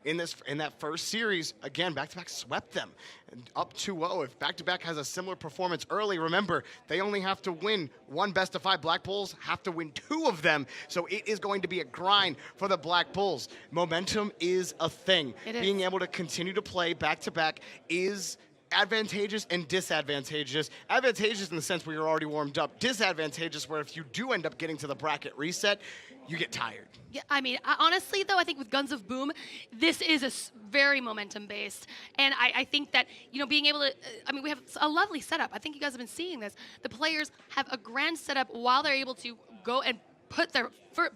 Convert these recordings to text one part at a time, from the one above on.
in that first series. Again, back-to-back swept them up 2-0. If back-to-back has a similar performance early, remember, they only have to win one best-of-5. Black Bulls have to win 2 of them, so it is going to be a grind for the Black Bulls. Momentum is a thing. Being able to continue to play back-to-back is advantageous and disadvantageous. Advantageous in the sense where you're already warmed up. Disadvantageous where if you do end up getting to the bracket reset, you get tired. Yeah, I mean, honestly, though, I think with Guns of Boom, this is very momentum-based. And I think that, you know, being able to, I mean, we have a lovely setup. I think you guys have been seeing this. The players have a grand setup while they're able to go and put their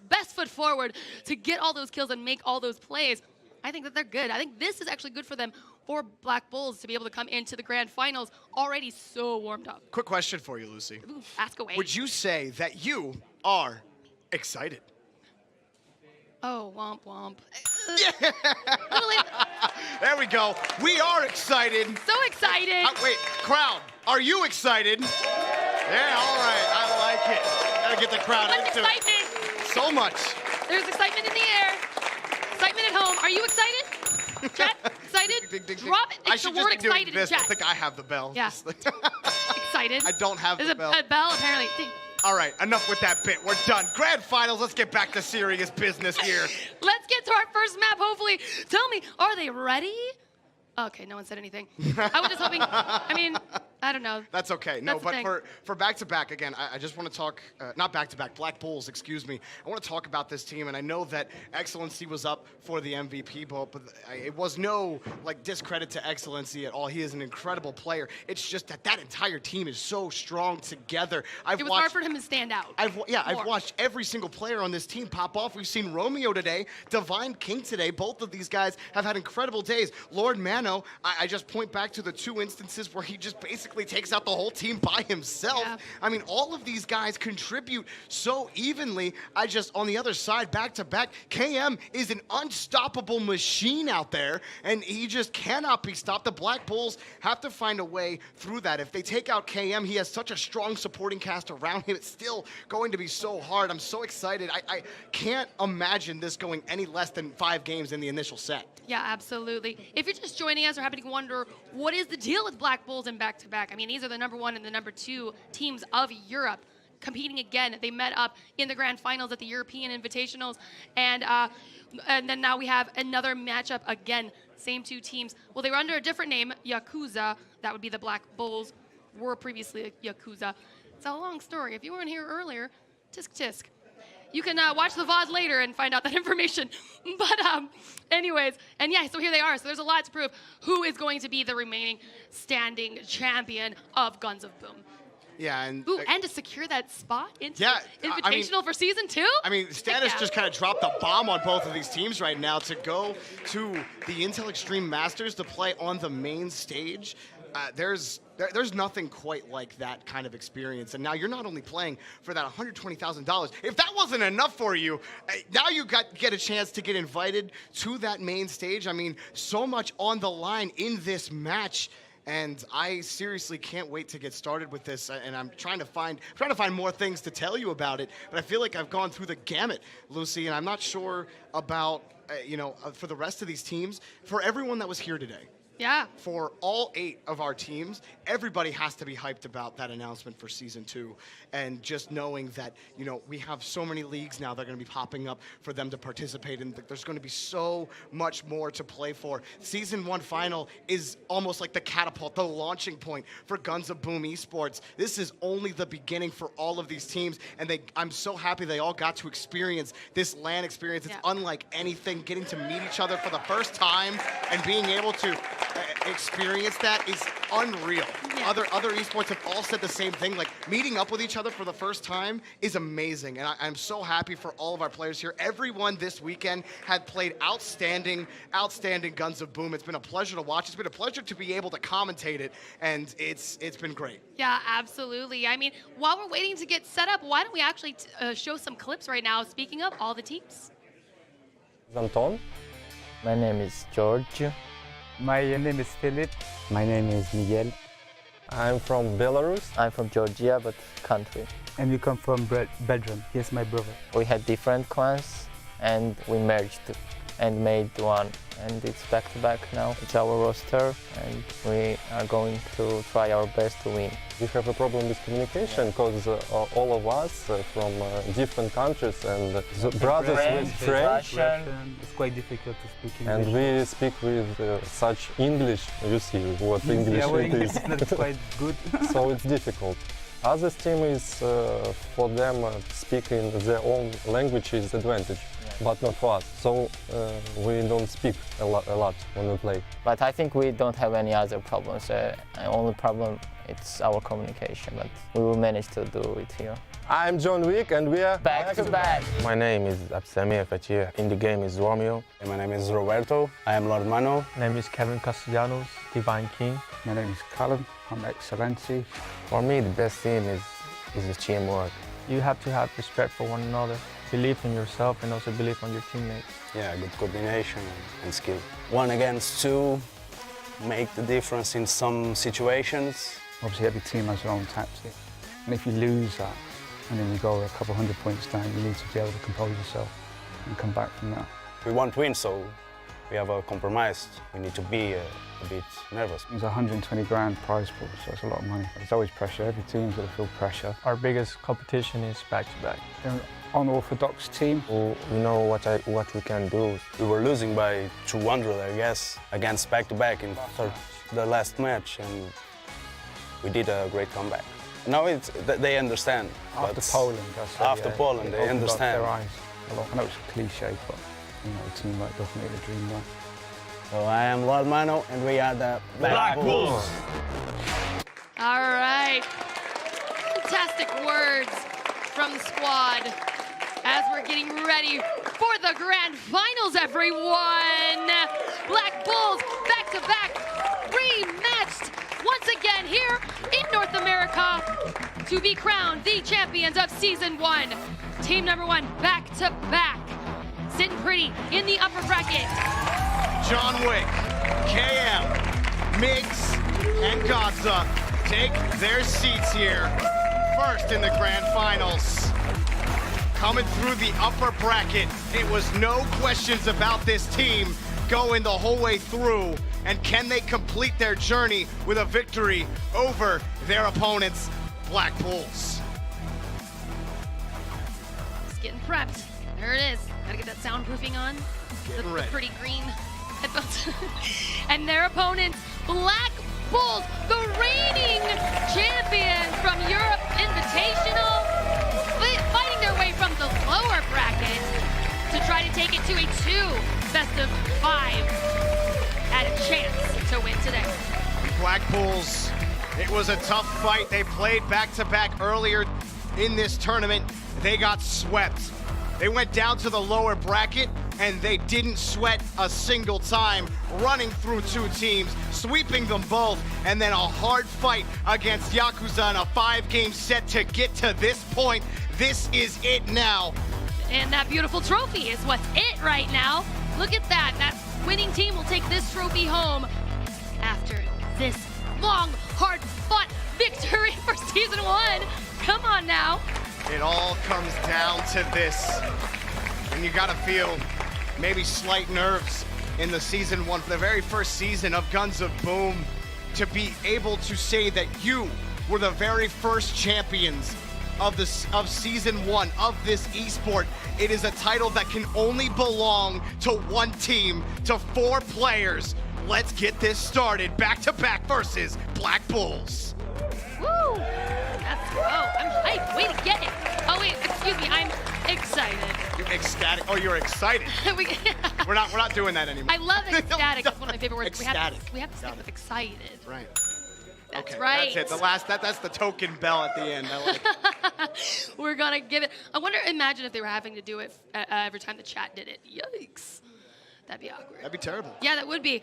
best foot forward to get all those kills and make all those plays. I think that they're good. I think this is actually good for them, for Black Bulls, to be able to come into the grand finals already so warmed up. Quick question for you, Lucy. Ooh, ask away. Would you say that you are excited? Oh, womp womp. Yeah. There we go. We are excited. So excited. Wait, crowd, are you excited? Yeah, all right. I like it. Gotta get the crowd into excitement. So much. There's excitement in the air. Excitement at home. Are you excited? Chat, excited? Ding, ding, ding. Drop it. I It's should the word just be doing excited this. in I chat. think I have the bell. Yeah. Excited. I don't have There's the bell. a bell, apparently. Ding. All right, enough with that bit. We're done. Grand finals. Let's get back to serious business here. Let's get to our first map, hopefully. Tell me, are they ready? Okay, no one said anything. I was just hoping, I mean, I don't know. That's okay. No, That's the thing. but for back-to-back, again, I just want to talk, not back-to-back, Black Bulls, excuse me. I want to talk about this team, and I know that Excellency was up for the MVP vote, but it was no, like, discredit to Excellency at all. He is an incredible player. It's just that entire team is so strong together. It was hard for him to stand out. I've watched every single player on this team pop off. We've seen Romeo today, Divine King today. Both of these guys have had incredible days. Lord Mano, I just point back to the 2 instances where he just basically takes out the whole team by himself. Yeah. I mean, all of these guys contribute so evenly. On the other side, back to back, KM is an unstoppable machine out there, and he just cannot be stopped. The Black Bulls have to find a way through that. If they take out KM, he has such a strong supporting cast around him. It's still going to be so hard. I'm so excited. I can't imagine this going any less than 5 games in the initial set. Yeah, absolutely. If you're just joining us or happen to wonder what is the deal with Black Bulls and back-to-back, I mean, these are the #1 and the #2 teams of Europe competing again. They met up in the grand finals at the European Invitationals, and then now we have another matchup again. Same 2 teams. Well, they were under a different name, Yakuza. That would be the Black Bulls. Were previously Yakuza. It's a long story. If you weren't here earlier, tisk tisk. You can watch the VOD later and find out that information. But anyways, and yeah, so here they are. So there's a lot to prove. Who is going to be the remaining standing champion of Guns of Boom? Yeah, and and to secure that spot into Invitational I mean, for Season 2? I mean, Status just kind of dropped the bomb on both of these teams right now to go to the Intel Extreme Masters to play on the main stage. There's nothing quite like that kind of experience. And now you're not only playing for that $120,000. If that wasn't enough for you, now you get a chance to get invited to that main stage. I mean, so much on the line in this match. And I seriously can't wait to get started with this. And I'm trying to find more things to tell you about it. But I feel like I've gone through the gamut, Lucy, and I'm not sure about for the rest of these teams. For everyone that was here today. Yeah. For all 8 of our teams, everybody has to be hyped about that announcement for Season 2. And just knowing that, we have so many leagues now that are going to be popping up for them to participate in. There's going to be so much more to play for. Season 1 final is almost like the catapult, the launching point for Guns of Boom Esports. This is only the beginning for all of these teams. And I'm so happy they all got to experience this LAN experience. It's unlike anything. Getting to meet each other for the first time and being able to experience that is unreal. Yeah. Other esports have all said the same thing. Like, meeting up with each other for the first time is amazing, and I'm so happy for all of our players here. Everyone this weekend had played outstanding Guns of Boom. It's been a pleasure to watch. It's been a pleasure to be able to commentate it, and it's been great. Yeah, absolutely. I mean, while we're waiting to get set up, why don't we actually show some clips right now? Speaking of all the teams. Anton. My name is George. My name is Philip. My name is Miguel. I'm from Belarus. I'm from Georgia, but country. And we come from Belgium. He is my brother. We had different clans and we merged. and made one. And it's back-to-back now. It's our roster, and we are going to try our best to win. We have a problem with communication because all of us from different countries and the brothers with French. Russian. It's quite difficult to speak English. And we speak with such English. You see what English yeah, well, it is. it's not quite good. So it's difficult. Other team is for them speaking their own language is advantage, but not for us. So we don't speak a lot when we play. But I think we don't have any other problems. The only problem it's our communication, but we will manage to do it here. I'm John Wick and we are Back to back. My name is Absamir Fatih. In the game is Romeo. And my name is Roberto. I am Lord Mano. My name is Kevin Castellanos, Divine King. My name is Callum. I'm Excellency. For me, the best thing is the teamwork. You have to have respect for one another, believe in yourself, and also believe on your teammates. Yeah, good coordination and skill. 1 against 2 make the difference in some situations. Obviously, every team has their own tactic. And if you lose that, and then you go a couple 100 points down, you need to be able to compose yourself and come back from that. We want to win, so we have a compromise. We need to be a bit nervous. It's a 120 grand prize pool, so it's a lot of money. There's always pressure. Every team's got to feel pressure. Our biggest competition is back-to-back. They're an unorthodox team. We know what we can do. We were losing by 200, I guess, against back-to-back in the last match, and we did a great comeback. Now they understand. After but Poland, I said, after Poland, it they opened up understand. their eyes a lot. I know it's a cliche, but teamwork does make the dream work. So I am Lord Mano, and we are the Black Bulls. All right. Fantastic words from the squad as we're getting ready for the grand finals, everyone. Black Bulls back-to-back rematched once again here in North America to be crowned the champions of Season 1. Team number 1 back-to-back. Sitting pretty in the upper bracket. John Wick, KM, Miggs, and Godza take their seats here. First in the grand finals. Coming through the upper bracket, it was no questions about this team going the whole way through. And can they complete their journey with a victory over their opponents, Black Bulls? Just getting prepped. There it is. Gotta get that soundproofing on. The ready. pretty green headphones. And their opponents, Black Bulls, the reigning champions from Europe Invitational, fighting their way from the lower bracket to try to take it to a 2 best of 5 at a chance to win today. Black Bulls, it was a tough fight. They played back-to-back earlier in this tournament. They got swept. They went down to the lower bracket, and they didn't sweat a single time, running through 2 teams, sweeping them both, and then a hard fight against Yakuza in a 5-game set to get to this point. This is it now. And that beautiful trophy is what's it right now. Look at that. That winning team will take this trophy home after this long, hard-fought victory for Season 1. Come on now. It all comes down to this. And you gotta feel maybe slight nerves in the Season 1 for the very first season of Guns of Boom, to be able to say that you were the very first champions of Season 1 of this esport. It is a title that can only belong to one team, to 4 players. Let's get this started. Back-to-back versus Black Bulls. Woo! Let's go. I'm hyped. Way to get it. Oh, wait, excuse me. I'm excited. You're ecstatic. Oh, you're excited. We're not doing that anymore. I love ecstatic. It's one of my favorite words. Ecstatic. We have to stick with excited. Right. That's Okay, right. That's it. That's the token bell at the end. I like it. We're gonna give it. Imagine if they were having to do it every time the chat did it. Yikes. That'd be awkward. That'd be terrible. Yeah, that would be.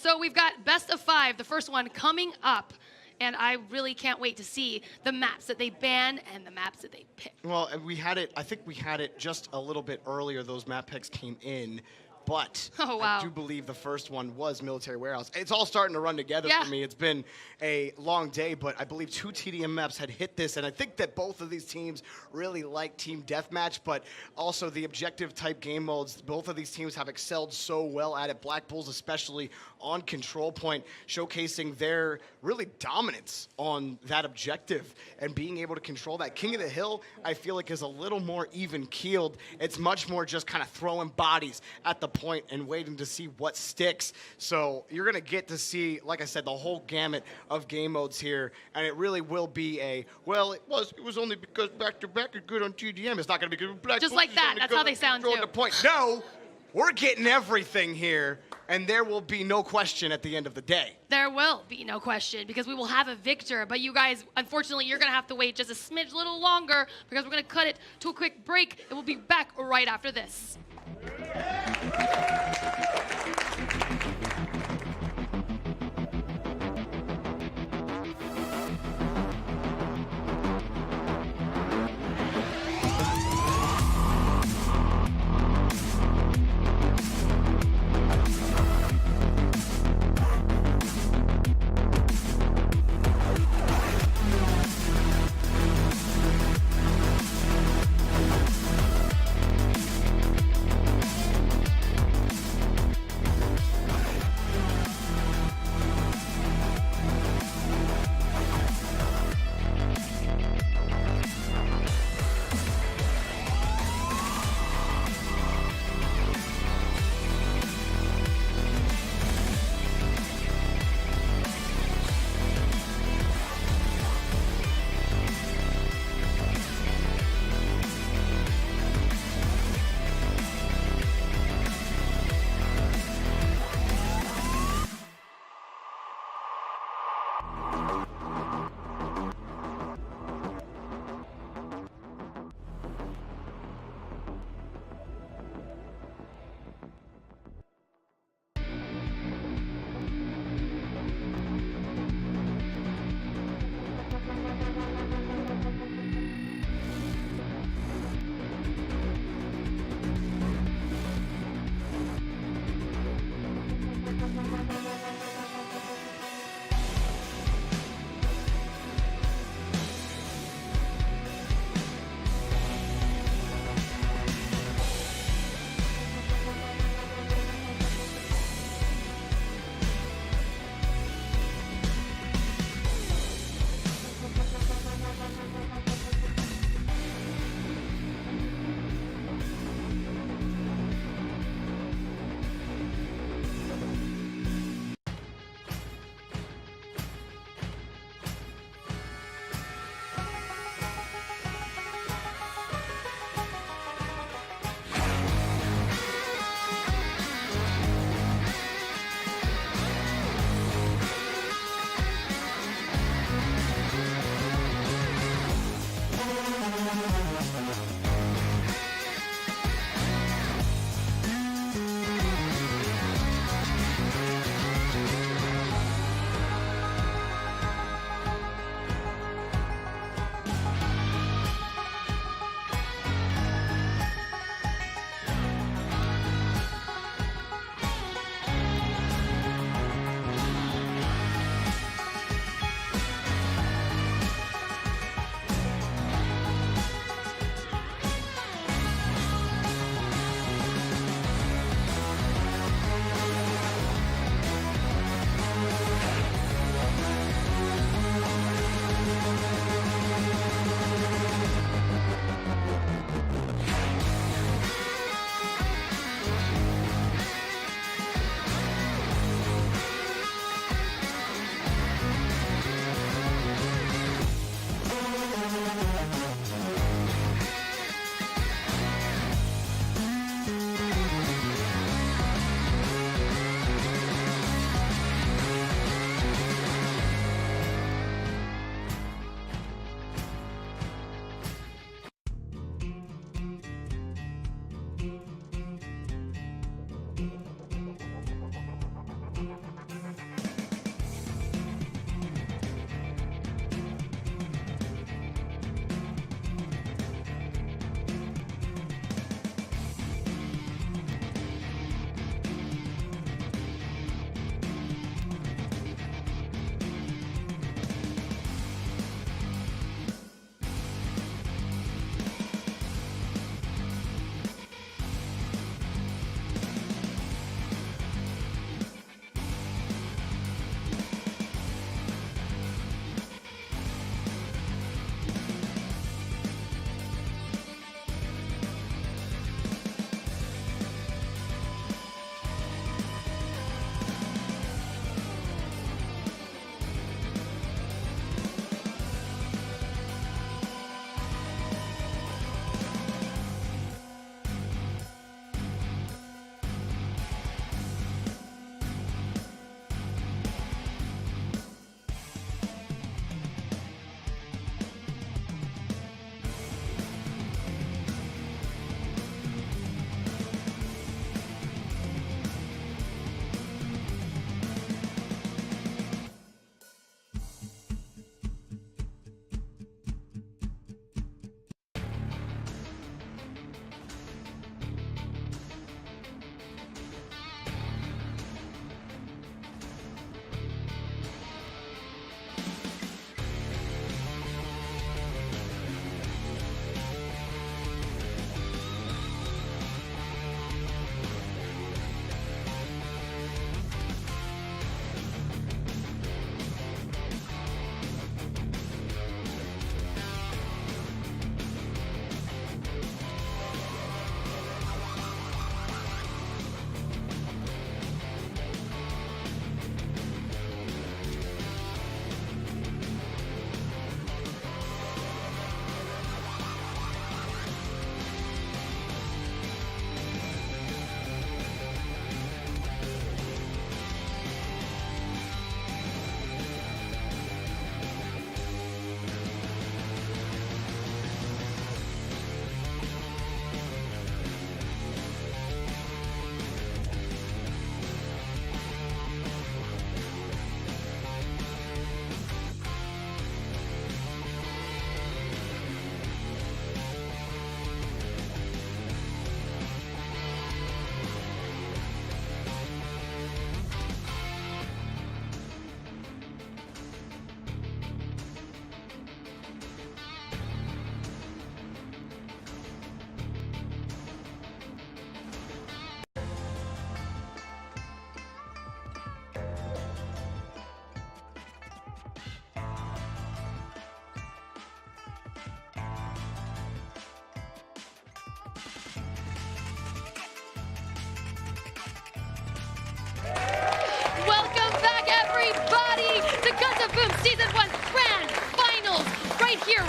So we've got best of 5, the first one coming up. And I really can't wait to see the maps that they ban and the maps that they pick. Well, we had it. I think we had it just a little bit earlier. Those map picks came in. but Oh, wow. I do believe the first one was Military Warehouse. It's all starting to run together Yeah. for me. It's been a long day, but I believe 2 TDM maps had hit this, and I think that both of these teams really like Team Deathmatch, but also the objective type game modes. Both of these teams have excelled so well at it. Black Bulls especially on Control Point, showcasing their really dominance on that objective and being able to control that. King of the Hill, I feel like, is a little more even-keeled. It's much more just kind of throwing bodies at the point and waiting to see what sticks. So you're going to get to see, like I said, the whole gamut of game modes here, and it really will be it was only because back-to-back is good on TDM. It's not going to be good. Black Just Bulls like is that. only That's good how on they sound, Control too. the Point. No, we're getting everything here, and there will be no question at the end of the day. There will be no question because we will have a victor. But you guys, unfortunately, you're going to have to wait just a smidge little longer because we're going to cut it to a quick break, and we'll be back right after this.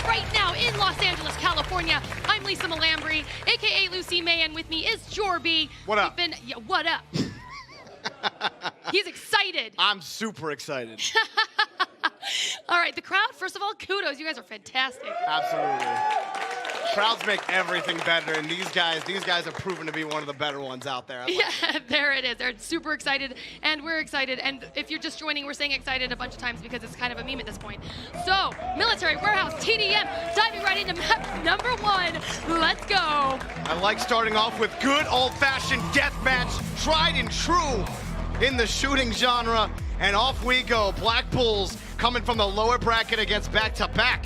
right now in Los Angeles, California. I'm Lisa Malambry, aka Lucy May, and with me is Jorby. What up? What up? He's excited. I'm super excited. All right, the crowd, first of all, kudos. You guys are fantastic. Absolutely. Crowds make everything better, and these guys have proven to be one of the better ones out there. Yeah, there it is. They're super excited, and we're excited. And if you're just joining, we're saying excited a bunch of times because it's kind of a meme at this point. So, Military Warehouse, TDM, diving right into map number 1. Let's go. I like starting off with good old-fashioned deathmatch, tried and true in the shooting genre, and off we go. Black Bulls coming from the lower bracket against back-to-back.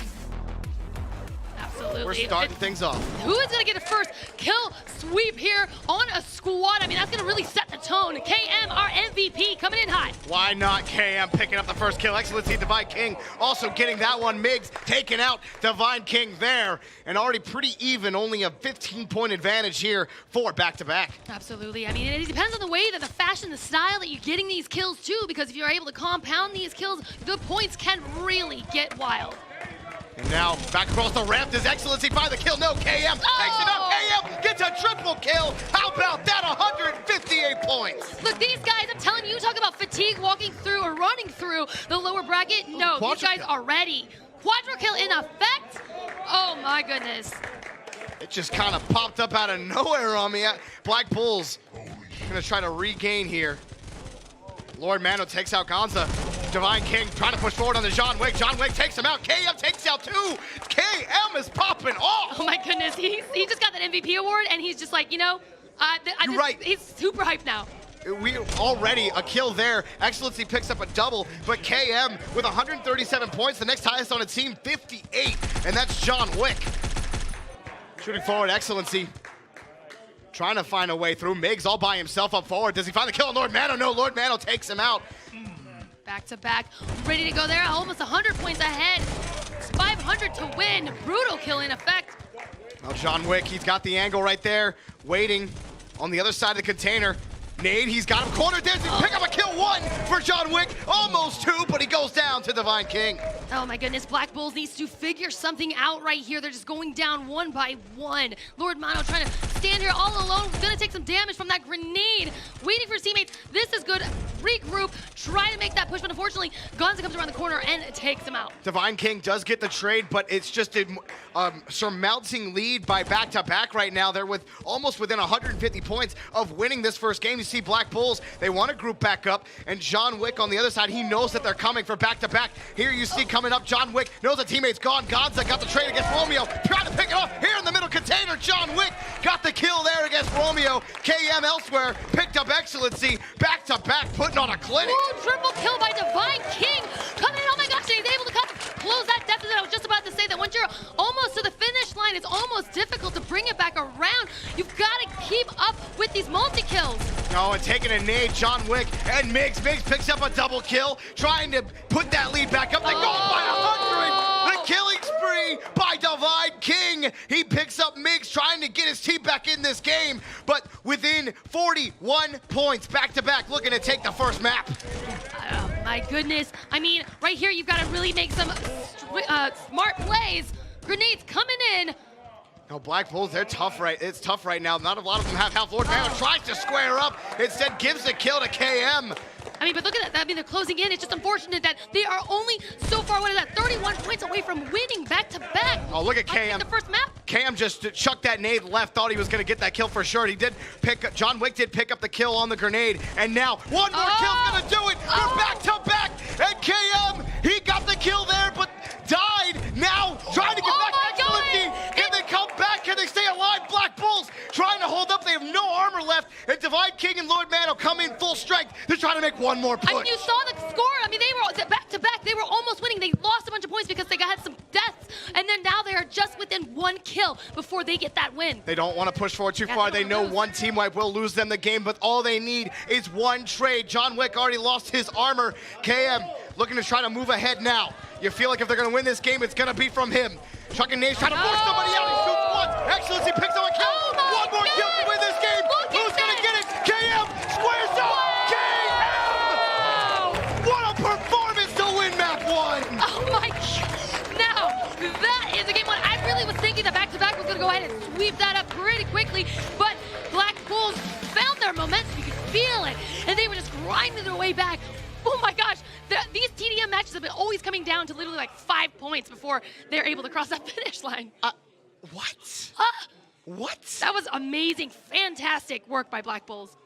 Absolutely. We're starting things off. Who is going to get a first kill sweep here on a squad? I mean, that's going to really set the tone. KM, our MVP, coming in hot. Why not KM picking up the first kill? Excellency, Divine King also getting that one. Migs taking out Divine King there. And already pretty even, only a 15-point advantage here for back-to-back. Absolutely. I mean, it depends on the way that the fashion, the style that you're getting these kills too, because if you're able to compound these kills, the points can really get wild. And now back across the ramp, does Excellency find the kill? No, KM takes it out. KM gets a triple kill. How about that? 158 points. Look, these guys, I'm telling you, talk about fatigue walking through or running through the lower bracket. No, these guys are ready. Quadra kill in effect. Oh my goodness. It just kind of popped up out of nowhere on me. Black Bulls gonna try to regain here. Lord Mano takes out Gonza. Divine King trying to push forward on the John Wick. John Wick takes him out. KM takes out 2. KM is popping off. Oh my goodness, he just got that MVP award, and he's just like, you know, You're right. He's super hyped now. We already a kill there. Excellency picks up a double, but KM with 137 points, the next highest on its team, 58, and that's John Wick. Shooting forward, Excellency trying to find a way through. Migs all by himself up forward. Does he find the kill on Lord Mano? No, Lord Mano takes him out. Back to back, ready to go there, almost 100 points ahead. It's 500 to win. Brutal kill in effect. Now John Wick, he's got the angle right there, waiting on the other side of the container. Nade, he's got him cornered there. Does he pick up a kill? 1 for John Wick, almost 2, but he goes down to Divine King. Oh my goodness, Black Bulls needs to figure something out right here. They're just going down one by one. Lord Mano trying to stand here all alone, gonna take some damage from that grenade. Waiting for his teammates, this is good. Regroup, try to make that push, but unfortunately, Gonza comes around the corner and takes him out. Divine King does get the trade, but it's just a surmounting lead by back-to-back right now. They're almost within 150 points of winning this first game. You see Black Bulls, they want to group back up, and John Wick on the other side, he knows that they're coming for back-to-back. Here you see coming up, John Wick knows a teammate's gone. Gonza got the trade against Romeo, trying to pick it off here in the middle container. John Wick got the kill there against Romeo. KM elsewhere picked up Excellency, back-to-back, putting on a clinic. Ooh, triple kill by Divine King. Coming in, oh my gosh, and he's able to close that deficit. I was just about to say that once you're almost to the finish line, it's almost difficult to bring it back around. You've got to keep up with these multi-kills. Oh, and taking a nade, John Wick and Migs. Migs picks up a double kill, trying to put that lead back up. They go by 100. The killing spree by Divine King. He picks up Migs, trying to get his team back in this game, but within 41 points, back-to-back, looking to take the first map. Oh my goodness. I mean, right here, you've got to really make some smart plays. Grenades coming in. No, Black Bulls, they're tough it's tough right now. Not a lot of them have health. Lord Mano tries to square up, instead gives the kill to KM. I mean, but look at that. I mean, they're closing in. It's just unfortunate that they are only so far, what is that, 31 points away from winning back-to-back. Oh, look at KM. The first map. KM just chucked that nade left, thought he was going to get that kill for sure. He did John Wick did pick up the kill on the grenade, and now one more kill's going to do it. We're back-to-back, and KM, he got the kill there, but died. Now trying to get back to Excellency. Can they come back? Can they stay alive? Black Bulls trying to hold up. They have no armor left, and Divine King and Lord Mano come in full strength. They're trying to make one more push. I mean, you saw the score. I mean, they were back-to-back. They were almost winning. They lost a bunch of points because they had some deaths, and then now they are just within 1 kill before they get that win. They don't want to push forward too far. They know one team wipe will lose them the game, but all they need is one trade. John Wick already lost his armor. KM looking to try to move ahead now. You feel like if they're going to win this game, it's going to be from him. Chucking Nades trying to force somebody out. He shoots once. Excellency picks up a kill. One more kill to win this game. Who's going to get it? KM squares up. KM! What a performance to win map 1. Oh my God. Now, that is a game sweep that up pretty quickly, but Black Bulls found their momentum. You could feel it, and they were just grinding their way back. Oh my gosh, these TDM matches have been always coming down to literally like 5 points before they're able to cross that finish line. What? What? That was amazing, fantastic work by Black Bulls.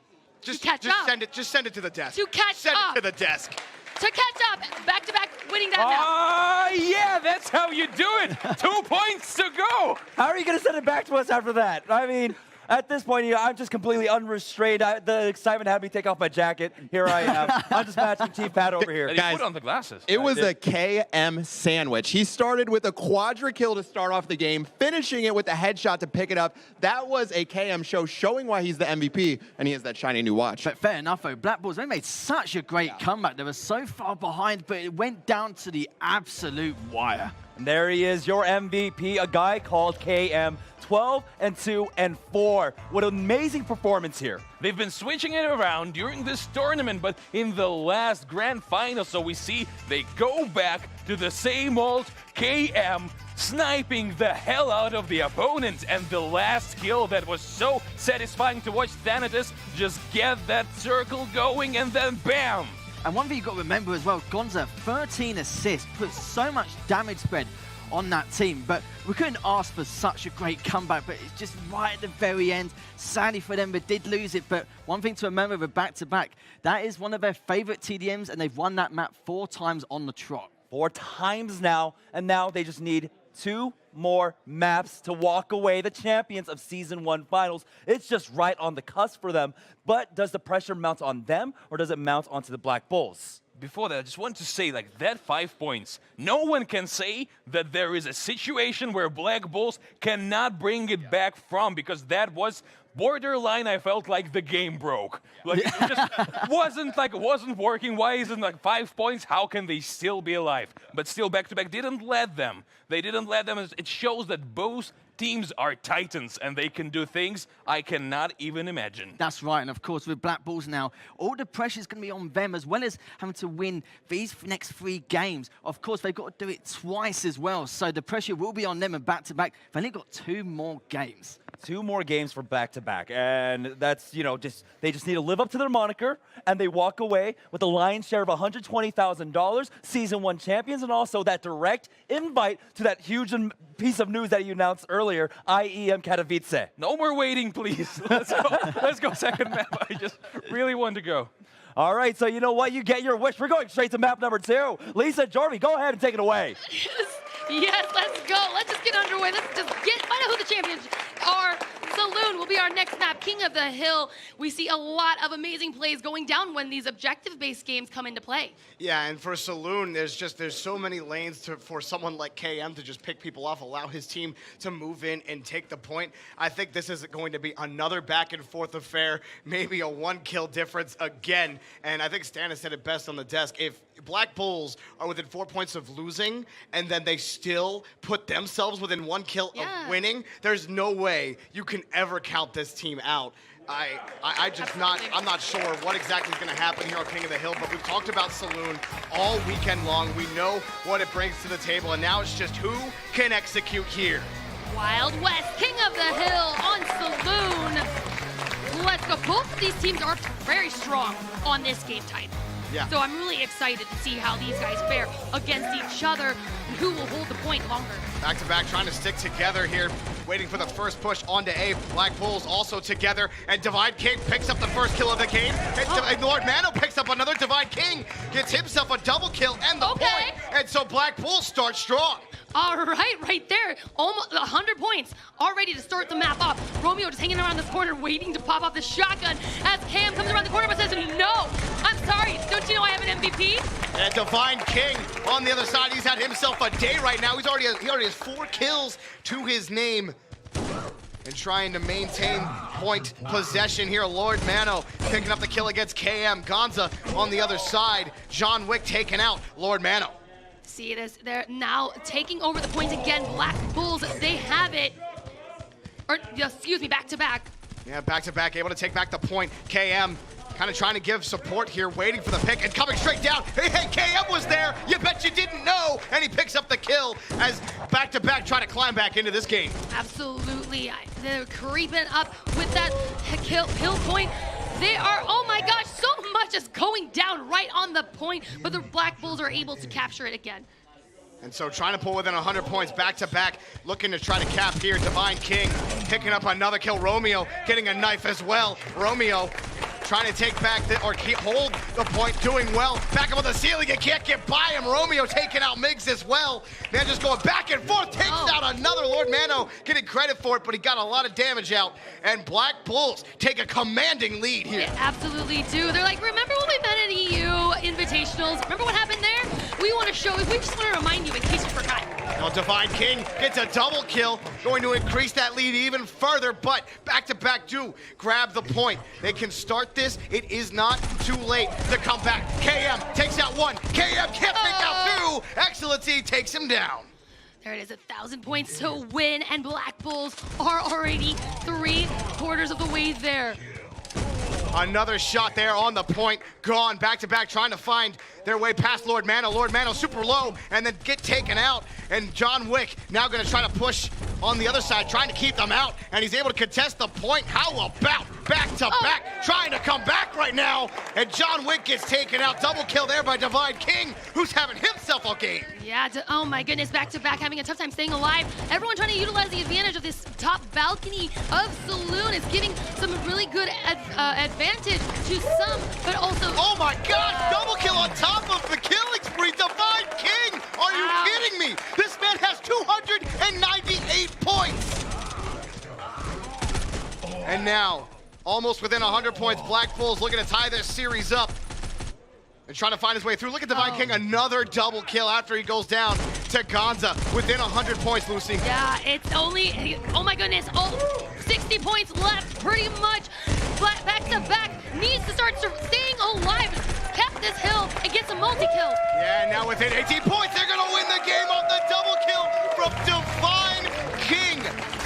Just catch up. Send it to the desk. To catch send up. it to the desk. To catch up, back-to-back winning that Yeah, that's how you do it. 2 points to go. How are you going to send it back to us after that? I mean, at this point, I'm just completely unrestrained. The excitement had me take off my jacket. Here I am. I'm just matching Chief Pat over here. Guys, put on the glasses. It was a KM sandwich. He started with a quadra kill to start off the game, finishing it with a headshot to pick it up. That was a KM show showing why he's the MVP, and he has that shiny new watch. But fair enough, though. Black Bulls, they made such a great comeback. They were so far behind, but it went down to the absolute wire. And there he is, your MVP, a guy called KM. 12-2-4. What an amazing performance here. They've been switching it around during this tournament, but in the last grand final, so we see they go back to the same old KM, sniping the hell out of the opponent. And the last kill that was so satisfying to watch Thanatos just get that circle going, and then bam! And one thing you've got to remember as well, Gonza, 13 assists, put so much damage spread on that team, but we couldn't ask for such a great comeback, but it's just right at the very end. Sadly for them, they did lose it, but one thing to remember with back-to-back, that is one of their favorite TDMs, and they've won that map 4 times on the trot. 4 times now, and now they just need 2 more maps to walk away the champions of Season 1 Finals. It's just right on the cusp for them, but does the pressure mount on them, or does it mount onto the Black Bulls? Before that, I just want to say, like, that 5 points, no one can say that there is a situation where Black Bulls cannot bring it back from, because that was borderline. I felt like the game broke. Like, it just wasn't working. Why isn't, like, 5 points? How can they still be alive? But still, back-to-back didn't let them. They didn't let them. It shows that both teams are titans, and they can do things I cannot even imagine. That's right, and of course with Black Bulls now, all the pressure is going to be on them, as well as having to win these next 3 games. Of course, they've got to do it twice as well, so the pressure will be on them, and back-to-back, they've only got 2 more games. 2 more games for back-to-back, and that's, you know, they just need to live up to their moniker, and they walk away with a lion's share of $120,000, Season 1 champions, and also that direct invite to that huge piece of news that you announced earlier, IEM Katowice. No more waiting, please. Let's go. Let's go second map. I just really want to go. All right, so you know what? You get your wish. We're going straight to map number 2. Lisa, Jorvi, go ahead and take it away. Yes, let's go. Let's just get underway. Let's just find out who the champions are. Saloon will be our next map, King of the Hill. We see a lot of amazing plays going down when these objective-based games come into play. Yeah, and for Saloon, there's so many lanes for someone like KM to just pick people off, allow his team to move in and take the point. I think this is going to be another back-and-forth affair, maybe a 1-kill difference again. And I think Stannis said it best on the desk. If Black Bulls are within 4 points of losing, and then they still put themselves within 1 kill of winning, there's no way you can ever count this team out. I'm not sure what exactly is going to happen here on King of the Hill, but we've talked about Saloon all weekend long. We know what it brings to the table, and now it's just who can execute here. Wild West, King of the Hill on Saloon. Let's go. Both of these teams are very strong on this game type. Yeah. So I'm really excited to see how these guys fare against each other and who will hold the point longer. Back-to-back trying to stick together here, waiting for the first push onto A. Black Bulls also together, and Divine King picks up the first kill of the game. And Lord Mano picks up another Divine King, gets himself a double kill and the point. And so Black Bulls start strong. All right there. Almost 100 points, all ready to start the map off. Romeo just hanging around this corner, waiting to pop off the shotgun as Cam comes around the corner but says, no, I'm sorry, don't you know I have an MVP? And Divine King on the other side, he's had himself a day right now. He already has 4 kills to his name. And trying to maintain point possession here. Lord Mano picking up the kill against KM. Gonza on the other side. John Wick taking out Lord Mano. See this, they're now taking over the points again. Black Bulls, they have it. Or, excuse me, back to back. Yeah, back to back, able to take back the point. KM kind of trying to give support here, waiting for the pick, and coming straight down. Hey, KM was there. You bet you didn't know. And he picks up the kill as back-to-back try to climb back into this game. Absolutely. They're creeping up with that kill point. They are, oh my gosh, so much is going down right on the point, but the Black Bulls are able to capture it again. And so trying to pull within 100 points back-to-back, looking to try to cap here. Divine King picking up another kill. Romeo getting a knife as well. Romeo trying to take back or hold the point, doing well. Back up on the ceiling, you can't get by him. Romeo taking out Miggs as well. Man, just going back and forth, takes out another. Lord Mano getting credit for it, but he got a lot of damage out. And Black Bulls take a commanding lead here. They absolutely do. They're like, remember when we met at EU Invitationals? Remember what happened there? We want to show, we just want to remind you in case you forgot. Now Divine King gets a double kill, going to increase that lead even further, but back-to-back do grab the point. They can start this. It is not too late to come back. KM takes out one. KM can't take out two. Excellency takes him down. There it is, 1,000 points to win, and Black Bulls are already 3/4 of the way there. Another shot there on the point, gone back-to-back, trying to find their way past Lord Mano. Lord Mano super low and then get taken out. And John Wick now gonna try to push on the other side, trying to keep them out. And he's able to contest the point. How about back-to-back, trying to come back right now. And John Wick gets taken out. Double kill there by Divine King, who's having himself a game. Yeah, oh my goodness, back-to-back, having a tough time staying alive. Everyone trying to utilize the advantage of this top balcony of Saloon is giving some really good advantage to some, but also... Oh my God, double kill on top of the killing spree. Divine King, are you kidding me? This man has 298 points. And now, almost within 100 points, Black Bulls looking to tie this series up and trying to find his way through. Look at Divine King, another double kill after he goes down to Gonza within 100 points, Lucy. Yeah, it's only, oh my goodness, 60 points left, pretty much. Back-to-back needs to start staying alive, cap this hill, and get some multi-kill. Yeah, now within 18 points, they're gonna win the game off the double kill from Divine King.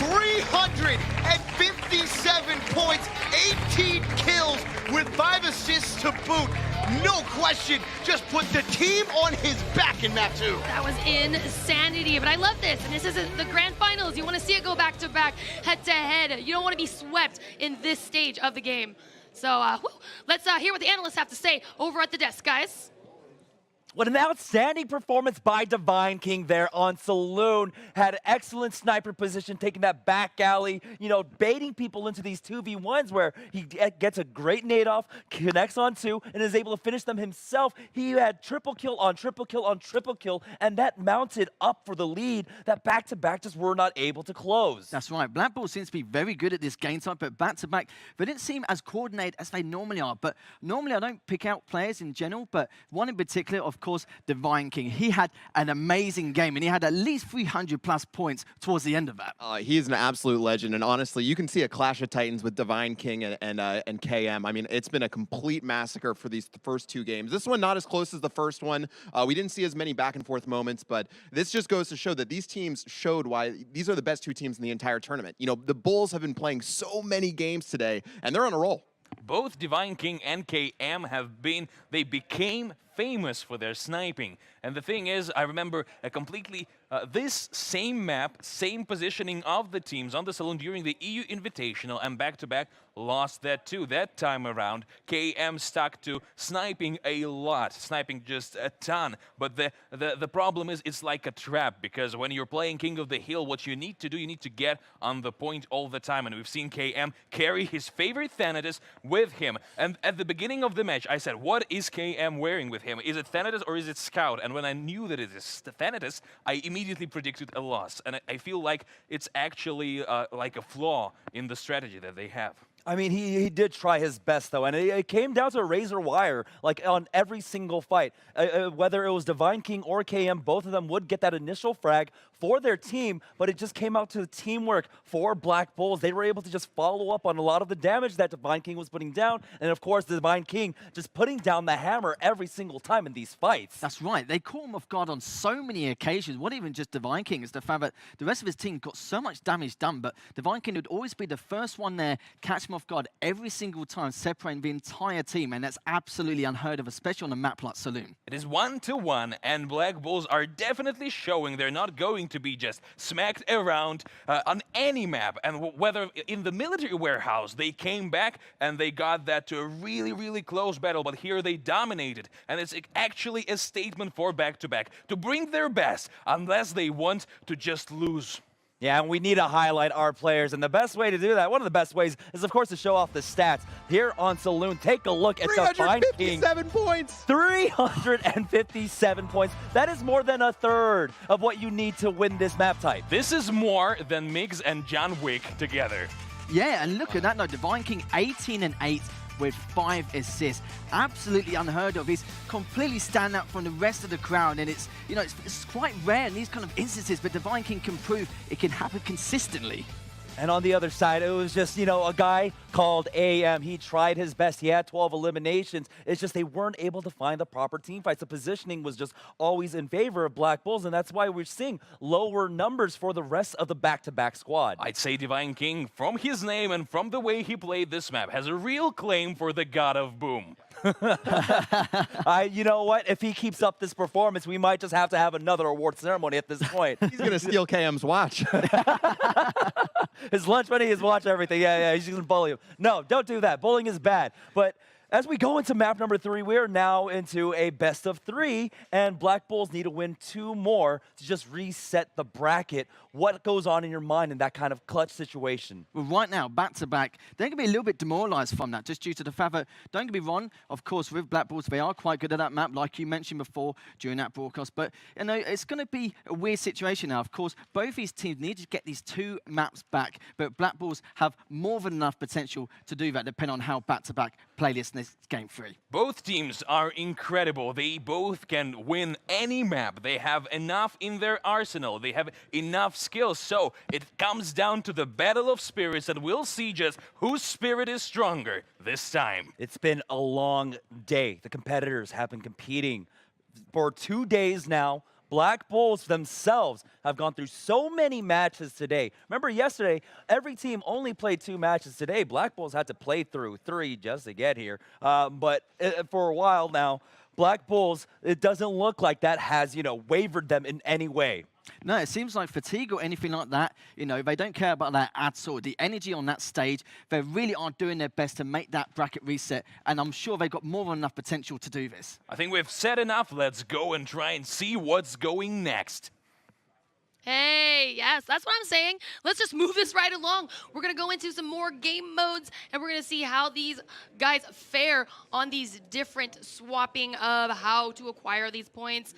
357 points, 18 kills with 5 assists to boot. No question, just put the team on his back in map 2. That was insanity, but I love this. And this is the grand finals. You want to see it go back-to-back, head-to-head. You don't want to be swept in this stage of the game. So let's hear what the analysts have to say over at the desk, guys. What an outstanding performance by Divine King there on Saloon. Had excellent sniper position, taking that back alley, you know, baiting people into these 2v1s where he gets a great nade off, connects on 2, and is able to finish them himself. He had triple kill on triple kill on triple kill, and that mounted up for the lead that back-to-back just were not able to close. That's right. Black Bulls seems to be very good at this game type, but back-to-back, they didn't seem as coordinated as they normally are. But normally I don't pick out players in general, but one in particular, of course, Divine King. He had an amazing game, and he had at least 300+ points towards the end of that. He's an absolute legend, and honestly, you can see a clash of titans with Divine King and KM. I mean, it's been a complete massacre for these first 2 games. This one not as close as the first one. We didn't see as many back-and-forth moments, but this just goes to show that these teams showed why these are the best 2 teams in the entire tournament. You know, the Bulls have been playing so many games today, and they're on a roll. Both Divine King and KM they became famous for their sniping. And the thing is, I remember a completely, this same map, same positioning of the teams on the Saloon during the EU Invitational, and back-to-back lost that too. That time around, KM stuck to sniping a lot, sniping just a ton. But the problem is, it's like a trap, because when you're playing King of the Hill, what you need to do, you need to get on the point all the time. And we've seen KM carry his favorite Thanatos with him. And at the beginning of the match, I said, what is KM wearing with him? Is it Thanatos or is it Scout? And when I knew that it is Thanatos, I immediately predicted a loss. And I feel like it's actually like a flaw in the strategy that they have. I mean, he did try his best, though, and it came down to a razor wire, like on every single fight. Whether it was Divine King or KM, both of them would get that initial frag, for their team, but it just came out to teamwork for Black Bulls. They were able to just follow up on a lot of the damage that Divine King was putting down, and of course, the Divine King just putting down the hammer every single time in these fights. That's right. They caught him off guard on so many occasions. What even just Divine King, is the fact that the rest of his team got so much damage done, but Divine King would always be the first one there, catch him off guard every single time, separating the entire team, and that's absolutely unheard of, especially on a map like Saloon. It is 1-1, and Black Bulls are definitely showing they're not going to be just smacked around on any map. And whether in the military warehouse, they came back and they got that to a really, really close battle, but here they dominated. And it's actually a statement for back-to-back to bring their best, unless they want to just lose. Yeah, and we need to highlight our players, and the best way to do that, one of the best ways, is of course to show off the stats. Here on Saloon, take a look at Divine King. 357 points! 357 points. That is more than a third of what you need to win this map type. This is more than Migs and John Wick together. Yeah, and look at that. No, Divine King 18-8 with 5 assists. Absolutely unheard of. He's completely stand out from the rest of the crowd, and it's, you know, it's quite rare in these kind of instances, but Divine King can prove it can happen consistently. And on the other side, it was just, you know, a guy called AM. He tried his best. He had 12 eliminations. It's just they weren't able to find the proper team fights. The positioning was just always in favor of Black Bulls, and that's why we're seeing lower numbers for the rest of the back-to-back squad. I'd say Divine King, from his name and from the way he played this map, has a real claim for the God of Boom. You know what? If he keeps up this performance, we might just have to have another award ceremony at this point. He's going to steal KM's watch. His lunch money, his watch, everything. Yeah, he's going to bully him. No, don't do that. Bullying is bad. But as we go into map number 3, we are now into a best of 3, and Black Bulls need to win 2 more to just reset the bracket. What goes on in your mind in that kind of clutch situation? Well, right now, back-to-back, they're going to be a little bit demoralized from that, just due to the fact that, don't get me wrong, of course, with Black Bulls, they are quite good at that map, like you mentioned before during that broadcast. But, you know, it's going to be a weird situation now. Of course, both these teams need to get these 2 maps back, but Black Bulls have more than enough potential to do that, depending on how back-to-back play this game 3. Both teams are incredible. They both can win any map. They have enough in their arsenal. They have enough skills. So it comes down to the battle of spirits, and we'll see just whose spirit is stronger this time. It's been a long day. The competitors have been competing for 2 days now. Black Bulls themselves have gone through so many matches today. Remember yesterday, every team only played 2 matches today. Black Bulls had to play through 3 just to get here. But for a while now, Black Bulls, it doesn't look like that has, you know, wavered them in any way. No, it seems like fatigue or anything like that, you know, they don't care about that at all. The energy on that stage, they really are doing their best to make that bracket reset, and I'm sure they've got more than enough potential to do this. I think we've said enough. Let's go and try and see what's going next. Hey, yes, that's what I'm saying. Let's just move this right along. We're going to go into some more game modes, and we're going to see how these guys fare on these different swapping of how to acquire these points.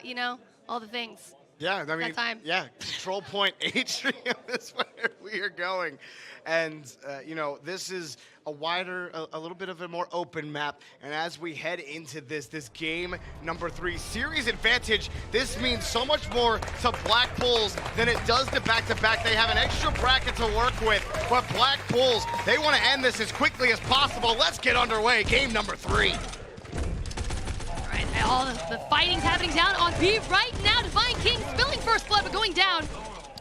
You know, all the things. Yeah, I mean, yeah, control point Atrium is where we are going. And, you know, this is a wider, a little bit of a more open map. And as we head into this game number 3, series advantage, this means so much more to Black Bulls than it does to back-to-back. They have an extra bracket to work with, but Black Bulls, they want to end this as quickly as possible. Let's get underway, game number 3. All the fighting's happening down on B right now. Divine King spilling first blood, but going down.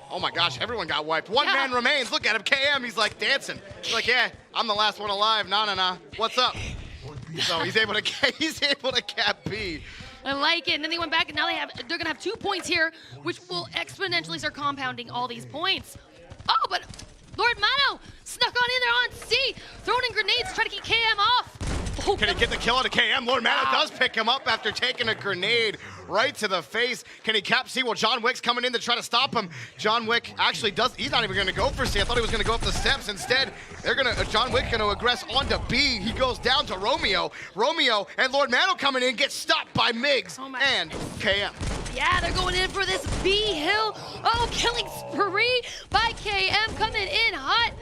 Oh my gosh, everyone got wiped. One man remains. Look at him, KM. He's like dancing. He's like, yeah, I'm the last one alive. Nah. What's up? So he's able to cap B. I like it. And then they went back, and now they're gonna have 2 points here, which will exponentially start compounding all these points. Oh, but Lord Mano snuck on in there on C, throwing in grenades to try to keep KM off. Oh, can he get the kill out of KM? Lord Mano does pick him up after taking a grenade right to the face. Can he cap C? Well, John Wick's coming in to try to stop him. John Wick actually does. He's not even going to go for C. I thought he was going to go up the steps. Instead, John Wick going to aggress onto B. He goes down to Romeo. Romeo and Lord Mano coming in, gets stopped by Migs and KM. Yeah, they're going in for this B hill. Oh, killing spree by KM coming in hot.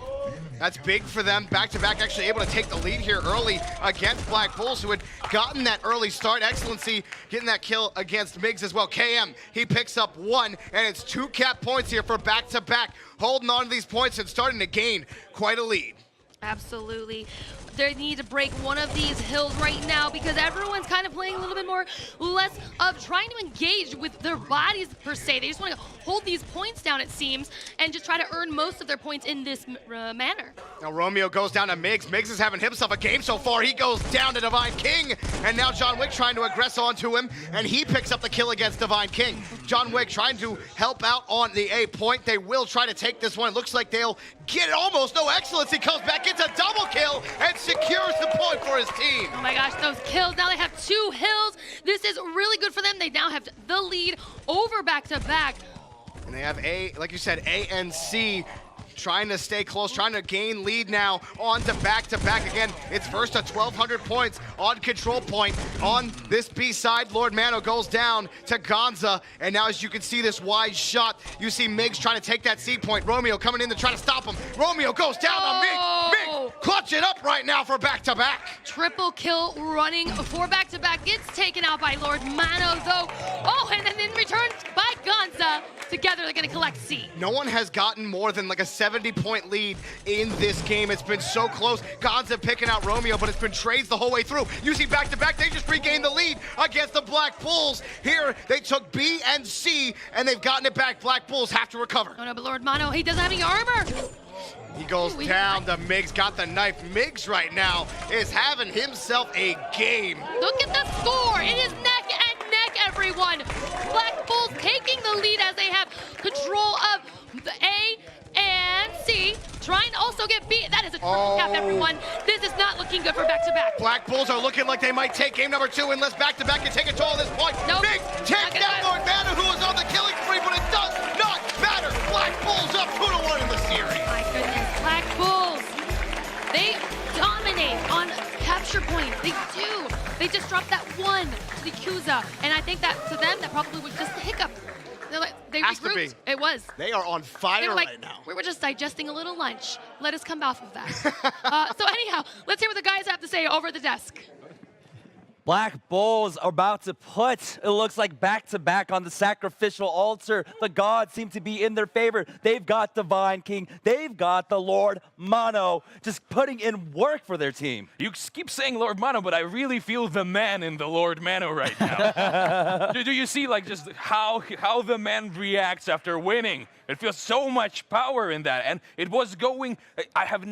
That's big for them. Back-to-back actually able to take the lead here early against Black Bulls, who had gotten that early start. Excellency getting that kill against Miggs as well. KM, he picks up 1, and it's 2 cap points here for back-to-back. Holding on to these points and starting to gain quite a lead. Absolutely. They need to break one of these hills right now because everyone's kind of playing a little bit more, less of trying to engage with their bodies per se. They just want to hold these points down, it seems, and just try to earn most of their points in this manner. Now Romeo goes down to Miggs. Miggs is having himself a game so far. He goes down to Divine King, and now John Wick trying to aggress onto him, and he picks up the kill against Divine King. John Wick trying to help out on the A point. They will try to take this one. It looks like they'll get it almost. No Excellency comes back, gets a double kill, and secures the point for his team. Oh my gosh, those kills. Now they have 2 hills. This is really good for them. They now have the lead over back-to-back. And they have A, like you said, A and C trying to stay close, trying to gain lead now on to back-to-back again. It's first to 1,200 points on control point. On this B side, Lord Mano goes down to Gonza, and now as you can see this wide shot, you see Miggs trying to take that C point. Romeo coming in to try to stop him. Romeo goes down on Miggs. Miggs, clutch it up right now for back-to-back. Triple kill running for back-to-back. Gets taken out by Lord Mano, though. Oh, and then in return by Gonza. Together, they're going to collect C. No one has gotten more than like a 70-point lead in this game. It's been so close. Gonza picking out Romeo, but it's been trades the whole way through. You see back-to-back, they just regained the lead against the Black Bulls. Here, they took B and C, and they've gotten it back. Black Bulls have to recover. Oh no, but Lord Mano, he doesn't have any armor. He goes down to Miggs, got the knife. Miggs right now is having himself a game. Look at the score. It is neck and neck, everyone. Black Bulls taking the lead as they have control of the A and C, trying to also get B. That is a triple cap, everyone. This is not looking good for back-to-back. Black Bulls are looking like they might take game number 2 unless back-to-back can take it to all this point. Nope. Miggs takes down Lord Mano, who was on the killing spree, but it does not matter. Black Bulls up 2-1 in the series. My goodness, Black Bulls. They dominate on capture points. They do. They just dropped that 1 to the Yakuza, and I think that to them that probably was just a hiccup. They're like, they Has to regrouped. be. It was. They are on fire They were like, right now. we were just digesting a little lunch. Let us come off of that. So anyhow, let's hear what the guys have to say over the desk. Black Bulls are about to put, it looks like back-to-back on the sacrificial altar. The gods seem to be in their favor. They've got Divine King. They've got the Lord Mano just putting in work for their team. You keep saying Lord Mano, but I really feel the man in the Lord Mano right now. do you see like just how the man reacts after winning? It feels so much power in that. And it was going, I have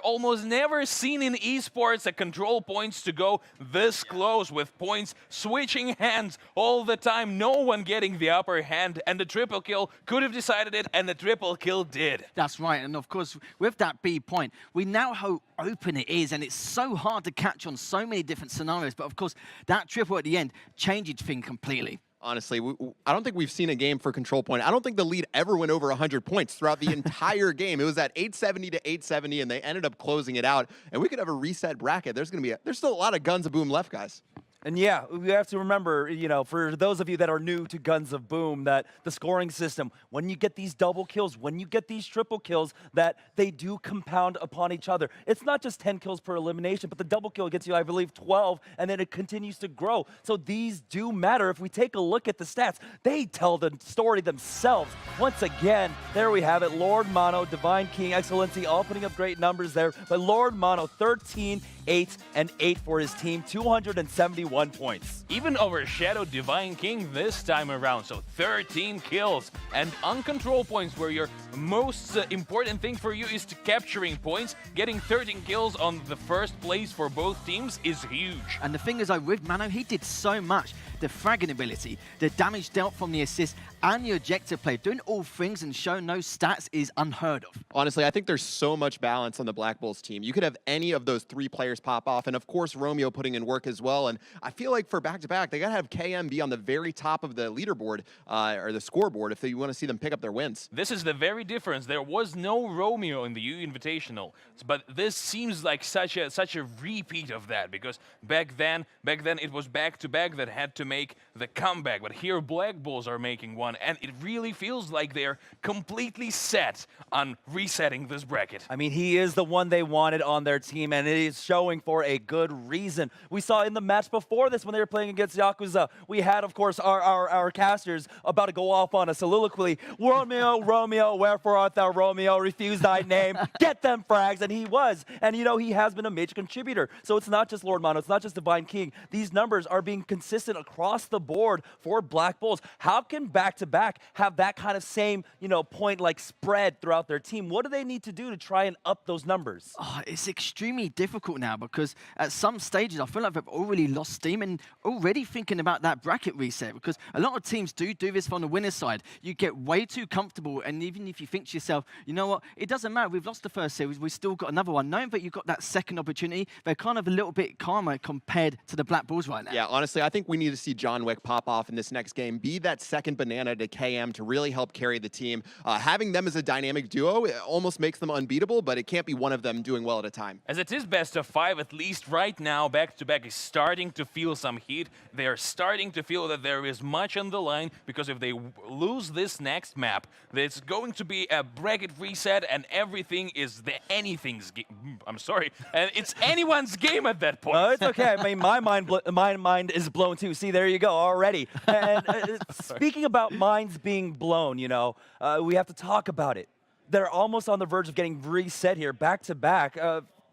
almost never seen in esports a control points to go this close with points switching hands all the time. No one getting the upper hand. And the triple kill could have decided it, and the triple kill did. That's right. And of course, with that B point, we know how open it is, and it's so hard to catch on so many different scenarios. But of course, that triple at the end changes things completely. Honestly, I don't think we've seen a game for control point. I don't think the lead ever went over 100 points throughout the entire game. It was at 870 to 870, and they ended up closing it out. And we could have a reset bracket. There's still a lot of Guns of Boom left, guys. And yeah, we have to remember, you know, for those of you that are new to Guns of Boom, that the scoring system, when you get these double kills, when you get these triple kills, that they do compound upon each other. It's not just 10 kills per elimination, but the double kill gets you, I believe, 12, and then it continues to grow. So these do matter. If we take a look at the stats, they tell the story themselves. Once again, there we have it. Lord Mano, Divine King, Excellency, all putting up great numbers there. But Lord Mano, 13, 8, and 8 for his team, 271 points. Even overshadowed Divine King this time around, so 13 kills. And on control points, where your most important thing for you is to capturing points, getting 13 kills on the first place for both teams is huge. And the thing is, with Mano, he did so much. The fragging ability, the damage dealt from the assist, and the ejector play. Doing all things and showing no stats is unheard of. Honestly, I think there's so much balance on the Black Bulls team. You could have any of those 3 players pop off, and of course, Romeo putting in work as well. And I feel like for back-to-back, they got to have KM be on the very top of the leaderboard or the scoreboard if you want to see them pick up their wins. This is the very difference. There was no Romeo in the U Invitational, but this seems like such a repeat of that, because back then it was back-to-back that had to make the comeback, but here Black Bulls are making one, and it really feels like they're completely set on resetting this bracket. I mean, he is the one they wanted on their team, and it is showing for a good reason. We saw in the match before this when they were playing against Yakuza, we had, of course, our casters about to go off on a soliloquy. Romeo, Romeo, wherefore art thou, Romeo? Refuse thy name. Get them frags, and he was. And, you know, he has been a major contributor. So it's not just Lord Mono, it's not just Divine King. These numbers are being consistent across the board for Black Bulls. How can back-to-back have that kind of same, you know, point like spread throughout their team? What do they need to do to try and up those numbers? Oh, it's extremely difficult now because at some stages I feel like they've already lost steam and already thinking about that bracket reset, because a lot of teams do this from the winner's side. You get way too comfortable, and even if you think to yourself, you know what, it doesn't matter, we've lost the first series, we've still got another one. Knowing that you've got that second opportunity, they're kind of a little bit calmer compared to the Black Bulls right now. Yeah, honestly, I think we need to see John Wick pop off in this next game, be that second banana to KM to really help carry the team. Having them as a dynamic duo, it almost makes them unbeatable, but it can't be one of them doing well at a time. As it is best of 5, at least right now, back-to-back is starting to feel some heat. They are starting to feel that there is much on the line, because if they lose this next map, it's going to be a bracket reset, and everything is anything's game. I'm sorry, and it's anyone's game at that point. No, it's okay. I mean, my mind is blown too. See, there you go already. And speaking about minds being blown, you know, we have to talk about it. They're almost on the verge of getting reset here, back to back.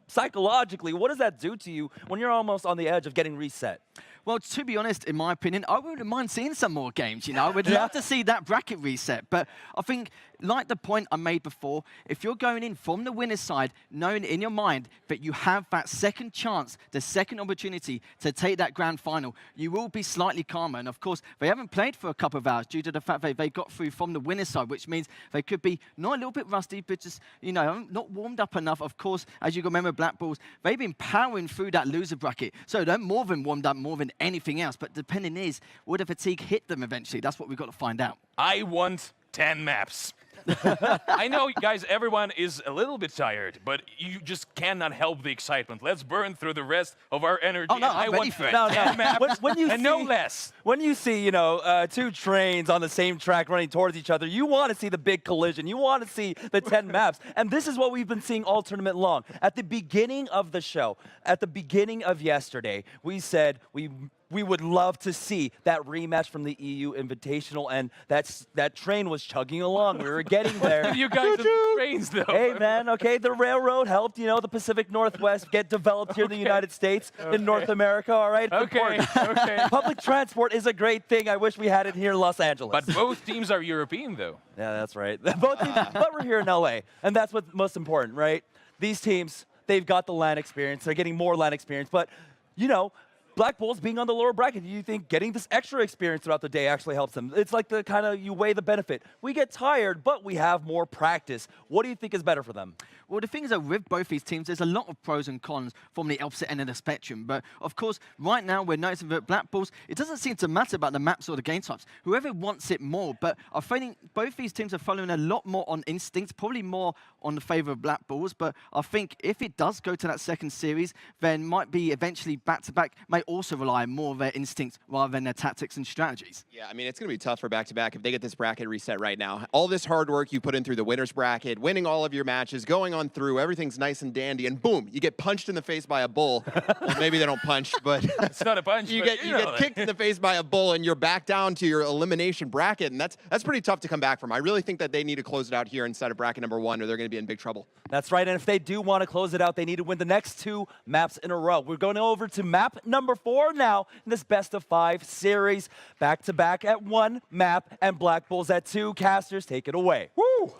Psychologically, what does that do to you when you're almost on the edge of getting reset? Well, to be honest, in my opinion, I wouldn't mind seeing some more games, you know. I would love to see that bracket reset. But I think, like the point I made before, if you're going in from the winner's side, knowing in your mind that you have that second chance, the second opportunity to take that grand final, you will be slightly calmer. And of course, they haven't played for a couple of hours due to the fact that they got through from the winner's side, which means they could be not a little bit rusty, but just, you know, not warmed up enough. Of course, as you remember, Black Bulls, they've been powering through that loser bracket. So they're more than warmed up, more than anything else. But depending is, would the fatigue hit them eventually? That's what we've got to find out. I want 10 maps. I know, guys, everyone is a little bit tired, but you just cannot help the excitement. Let's burn through the rest of our energy. Oh, no, I I'm ready want for it. 10 maps When you and see, no less. When you see, you know, two trains on the same track running towards each other, you want to see the big collision. You want to see the 10 maps. And this is what we've been seeing all tournament long. At the beginning of the show, at the beginning of yesterday, we said we would love to see that rematch from the EU Invitational, and that train was chugging along. We were getting there. You guys are the trains, though. Hey, man, okay, the railroad helped, you know, the Pacific Northwest get developed here in the United States, in North America, all right? It's important. Okay. Public transport is a great thing. I wish we had it here in Los Angeles. But both teams are European, though. Yeah, that's right. Both teams, but we're here in LA, and that's what's most important, right? These teams, they've got the LAN experience. They're getting more LAN experience, but, you know, Black Bulls being on the lower bracket, do you think getting this extra experience throughout the day actually helps them? It's like the kind of, you weigh the benefit. We get tired, but we have more practice. What do you think is better for them? Well, the thing is that with both these teams, there's a lot of pros and cons from the opposite end of the spectrum. But, of course, right now we're noticing that Black Bulls, it doesn't seem to matter about the maps or the game types. Whoever wants it more. But I think both these teams are following a lot more on instincts, probably more on the favor of Black Bulls. But I think if it does go to that second series, then might be eventually back-to-back, may also rely more on their instincts rather than their tactics and strategies. Yeah, I mean, it's going to be tough for back-to-back if they get this bracket reset right now. All this hard work you put in through the winner's bracket, winning all of your matches, going on through, everything's nice and dandy, and boom, you get punched in the face by a bull. Well, maybe they don't punch, but it's not a punch. you get kicked in the face by a bull, and you're back down to your elimination bracket, and that's pretty tough to come back from. I really think that they need to close it out here instead of bracket number 1, or they're going to be in big trouble. That's right, and if they do want to close it out, they need to win the next 2 maps in a row. We're going over to map number 4 now in this best-of-5 series. Back-to-back at 1 map, and Black Bulls at 2. Casters, take it away. Woo!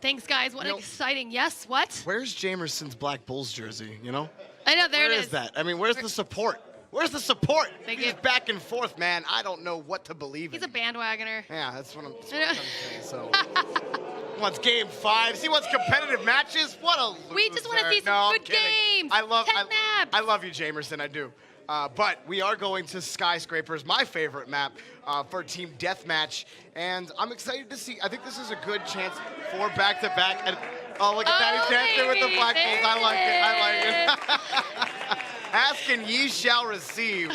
Thanks, guys. What exciting. Yes, what? Where's Jamerson's Black Bulls jersey, you know? I know, there it is. Where is that? I mean, where's the support? Where's the support? He's get back and forth, man. I don't know what to believe He's in. a bandwagoner. Yeah, that's what I'm trying to say. So, he wants game 5. He wants competitive matches. What a loser. We just want to see some No, I'm good kidding. games. 10 maps. I love you, Jamerson. I do. But we are going to Skyscrapers, my favorite map, for Team Deathmatch. And I'm excited to see. I think this is a good chance for back-to-back. And oh, look at that. He's dancing with the Black Bulls. I like it. Ask and ye shall receive.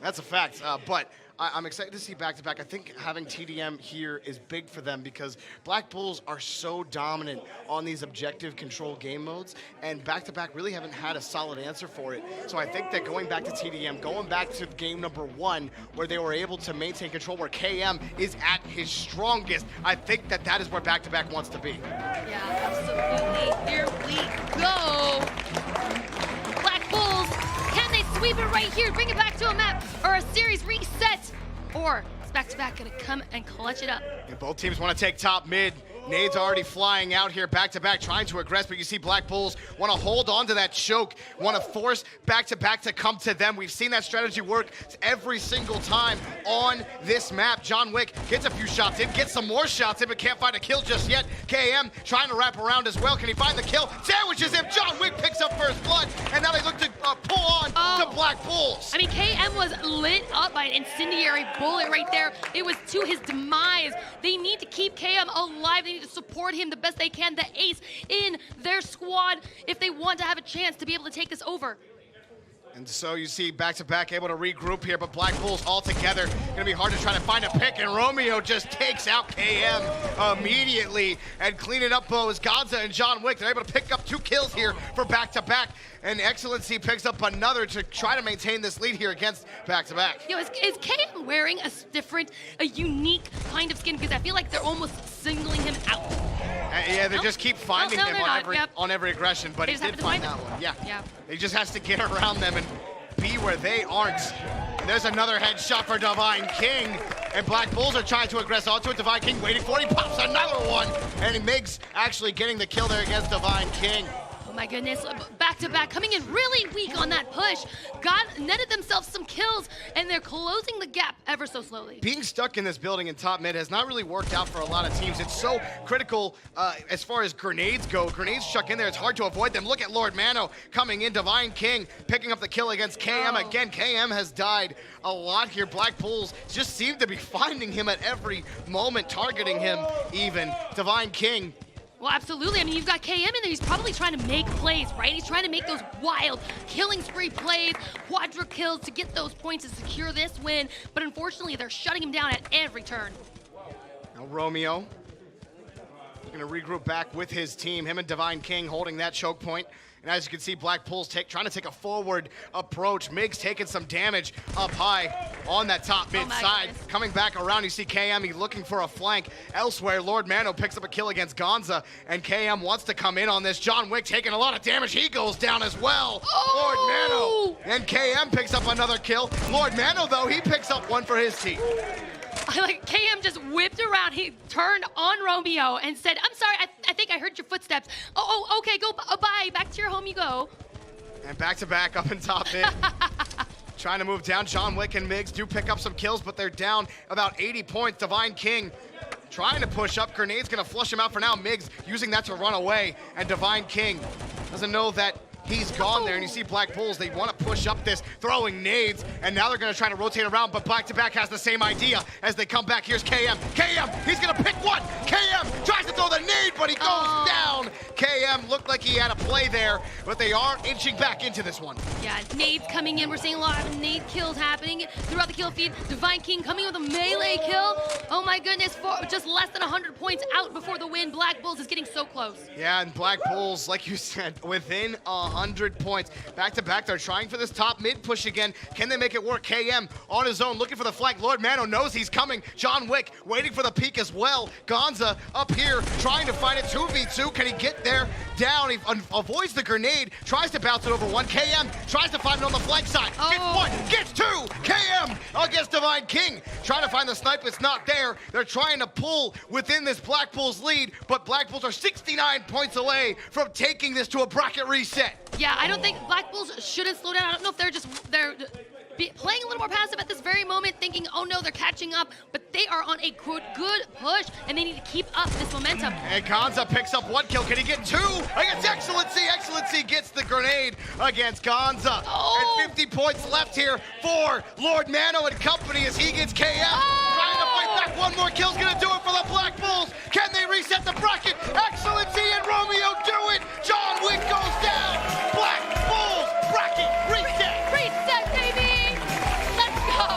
That's a fact. But I'm excited to see back-to-back. I think having TDM here is big for them because Black Bulls are so dominant on these objective control game modes, and back-to-back really haven't had a solid answer for it. So I think that going back to TDM, going back to game number 1, where they were able to maintain control, where KM is at his strongest, I think that that is where back-to-back wants to be. Yeah, absolutely. Here we go. Black Bulls, can they sweep it right here, bring it back to a map, or a series reset? Or is back-to-back gonna come and clutch it up? And both teams want to take top mid. Nades already flying out here back-to-back, trying to aggress, but you see Black Bulls want to hold on to that choke, want to force back-to-back to come to them. We've seen that strategy work every single time on this map. John Wick gets a few shots in, gets some more shots in, but can't find a kill just yet. KM trying to wrap around as well. Can he find the kill? Sandwiches him. John Wick picks up first blood, and now they look to pull on to Black Bulls. I mean, KM was lit up by an incendiary bullet right there. It was to his demise. They need to keep KM alive. They need to support him the best they can, the ace in their squad, if they want to have a chance to be able to take this over. And so you see back-to-back able to regroup here, but Black Bulls all together. Gonna be hard to try to find a pick, and Romeo just takes out KM immediately. And cleaning up as Gonza and John Wick. They're able to pick up 2 kills here for back-to-back. And Excellency picks up another to try to maintain this lead here against back-to-back. Is KM wearing a different, a unique kind of skin? Because I feel like they're almost singling him out. Yeah, they just keep finding him on every aggression, but he did find that one. Yeah. He just has to get around them and be where they aren't. And there's another headshot for Divine King, and Black Bulls are trying to aggress onto it. Divine King waiting for it. He pops another one, and Migs actually getting the kill there against Divine King. My goodness, back-to-back, coming in really weak on that push. Netted themselves some kills, and they're closing the gap ever so slowly. Being stuck in this building in top mid has not really worked out for a lot of teams. It's so critical as far as grenades go. Grenades chuck in there, it's hard to avoid them. Look at Lord Mano coming in, Divine King picking up the kill against KM. Again, KM has died a lot here. Black Bulls just seem to be finding him at every moment, targeting him even. Divine King. Well, absolutely. I mean, you've got KM in there. He's probably trying to make plays, right? He's trying to make those wild killing spree plays, quadra kills to get those points to secure this win. But unfortunately, they're shutting him down at every turn. Now Romeo going to regroup back with his team. Him and Divine King holding that choke point. And as you can see, Black Bulls trying to take a forward approach. Migs taking some damage up high on that top mid side. Coming back around, you see KM, he's looking for a flank elsewhere. Lord Mano picks up a kill against Gonza, and KM wants to come in on this. John Wick taking a lot of damage. He goes down as well. Lord Mano. And KM picks up another kill. Lord Mano, though, he picks up one for his team. Like, KM just whipped around. He turned on Romeo and said, I'm sorry, I think I heard your footsteps. Oh, okay, go, bye. Back to your home you go. And back-to-back up in top mid. Trying to move down. John Wick and Migs do pick up some kills, but they're down about 80 points. Divine King trying to push up. Grenade's going to flush him out for now. Migs using that to run away. And Divine King doesn't know that he's gone there, and you see Black Bulls, they want to push up this, throwing nades, and now they're going to try to rotate around, but back-to-back has the same idea as they come back. Here's KM. KM, he's going to pick one. KM tries to throw the nade, but he goes down. KM looked like he had a play there, but they are inching back into this one. Yeah, nades coming in. We're seeing a lot of nade kills happening throughout the kill feed. Divine King coming with a melee kill. Oh my goodness, for just less than 100 points out before the win. Black Bulls is getting so close. Yeah, and Black Bulls, like you said, within 100 points. Back-to-back, they're trying for this top mid push again. Can they make it work? KM on his own, looking for the flank. Lord Mano knows he's coming. John Wick waiting for the peek as well. Gonza up here trying to find it 2v2. Can he get there? Down, he avoids the grenade, tries to bounce it over one. KM tries to find it on the flank side. Gets one, gets two. KM against Divine King. Trying to find the snipe, it's not there. They're trying to pull within this Black Bulls lead, but Black Bulls are 69 points away from taking this to a bracket reset. Yeah, I don't think Black Bulls shouldn't slow down. I don't know if they're playing a little more passive at this very moment, thinking, oh no, they're catching up, but they are on a good push, and they need to keep up this momentum. And Gonza picks up one kill. Can he get two against Excellency? Excellency gets the grenade against Gonza. And 50 points left here for Lord Mano and company as he gets KM. Trying to fight back. One more kill's gonna do it for the Black Bulls. Can they reset the bracket? Excellency and Romeo do it. John Wick goes down. Black Bulls bracket reset. Reset, baby. Let's go.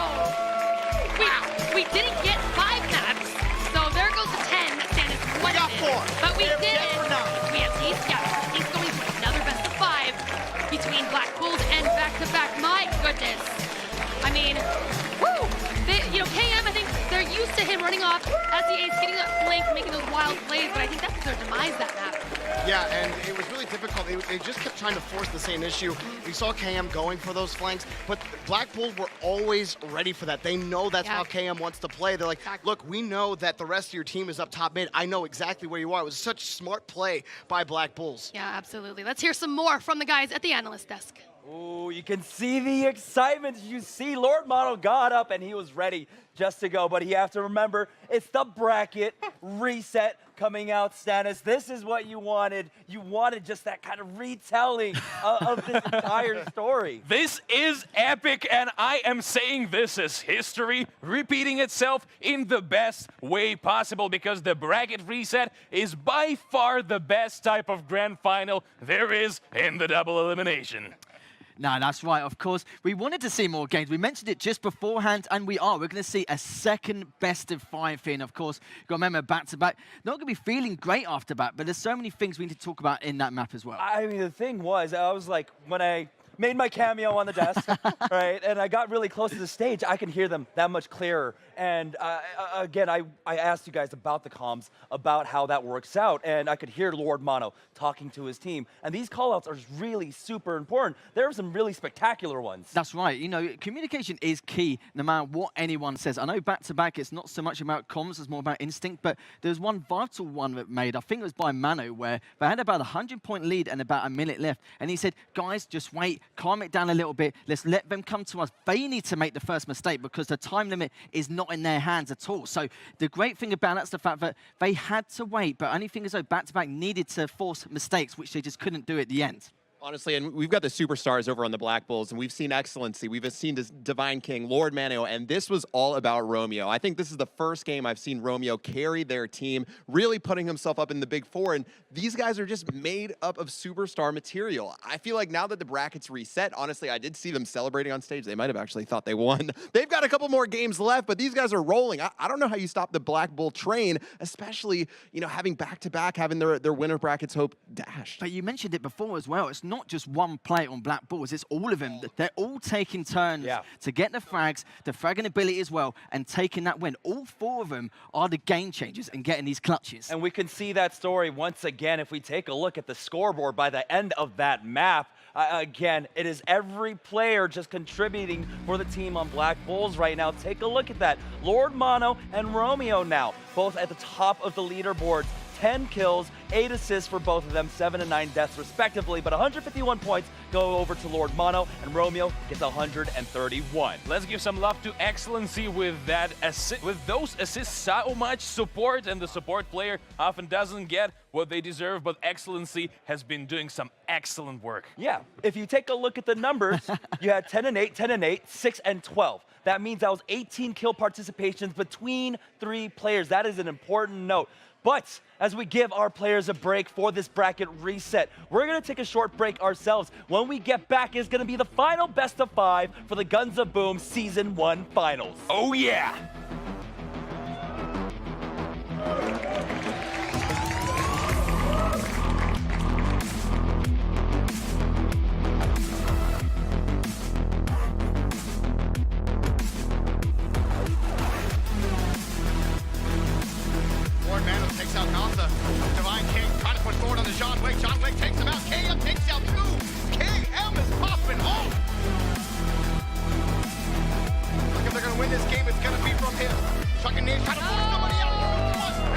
running off. SEA's getting that flank, making those wild plays, but I think that's their demise, that map. Yeah, and it was really difficult. They just kept trying to force the same issue. We saw KM going for those flanks, but Black Bulls were always ready for that. They know that's how KM wants to play. They're like, look, we know that the rest of your team is up top mid. I know exactly where you are. It was such smart play by Black Bulls. Yeah, absolutely. Let's hear some more from the guys at the analyst desk. Ooh, you can see the excitement. You see Lord Mono got up and he was ready just to go, but you have to remember, it's the bracket reset coming out, Stannis. This is what you wanted. You wanted just that kind of retelling of this entire story. This is epic, and I am saying this is history repeating itself in the best way possible, because the bracket reset is by far the best type of grand final there is in the double elimination. No, that's right, of course. We wanted to see more games. We mentioned it just beforehand, and we are. We're going to see a second best-of-5 here. And, of course, you've got to remember, back-to-back, not going to be feeling great after back, but there's so many things we need to talk about in that map as well. I mean, the thing was, I was like, when I made my cameo on the desk, right, and I got really close to the stage, I can hear them that much clearer. And again, I asked you guys about the comms, about how that works out, and I could hear Lord Mono talking to his team. And these callouts are really super important. There are some really spectacular ones. That's right. You know, communication is key no matter what anyone says. I know back-to-back, it's not so much about comms, it's more about instinct, but there's one vital one that made, I think it was by Mano, where they had about a 100-point lead and about a minute left. And he said, guys, just wait, calm it down a little bit. Let's let them come to us. They need to make the first mistake because the time limit is not in their hands at all. So the great thing about that's the fact that they had to wait, but only thing is though, back-to-back needed to force mistakes, which they just couldn't do at the end. Honestly, and we've got the superstars over on the Black Bulls, and we've seen excellency. We've seen this Divine King, Lord Mano, and this was all about Romeo. I think this is the first game I've seen Romeo carry their team, really putting himself up in the Big Four, and these guys are just made up of superstar material. I feel like now that the bracket's reset, honestly, I did see them celebrating on stage. They might have actually thought they won. They've got a couple more games left, but these guys are rolling. I don't know how you stop the Black Bull train, especially, you know, having back-to-back, having their winner brackets hope dashed. But you mentioned it before as well. It's not just one play on Black Bulls, it's all of them. They're all taking turns to get the frags, the fragging ability as well, and taking that win. All four of them are the game changers and getting these clutches. And we can see that story once again if we take a look at the scoreboard by the end of that map. Again, it is every player just contributing for the team on Black Bulls right now. Take a look at that. Lord Mono and Romeo now, both at the top of the leaderboards. 10 kills, 8 assists for both of them, 7 and 9 deaths respectively, but 151 points go over to Lord Mono, and Romeo gets 131. Let's give some love to Excellency with that with those assists. So much support, and the support player often doesn't get what they deserve, but Excellency has been doing some excellent work. Yeah, if you take a look at the numbers, you had 10 and 8, 10 and 8, 6 and 12. That means that was 18 kill participations between 3 players. That is an important note. But as we give our players a break for this bracket reset, we're going to take a short break ourselves. When we get back, it's going to be the final best of 5 for the Guns of Boom Season 1 Finals. Oh, yeah! Lord Mano takes out Nasa. Divine King trying to push forward on the John Wick. John Wick takes him out. KM takes out 2. KM is popping off. Look, if they're going to win this game, it's going to be from him. Chucking nades, trying to force somebody out.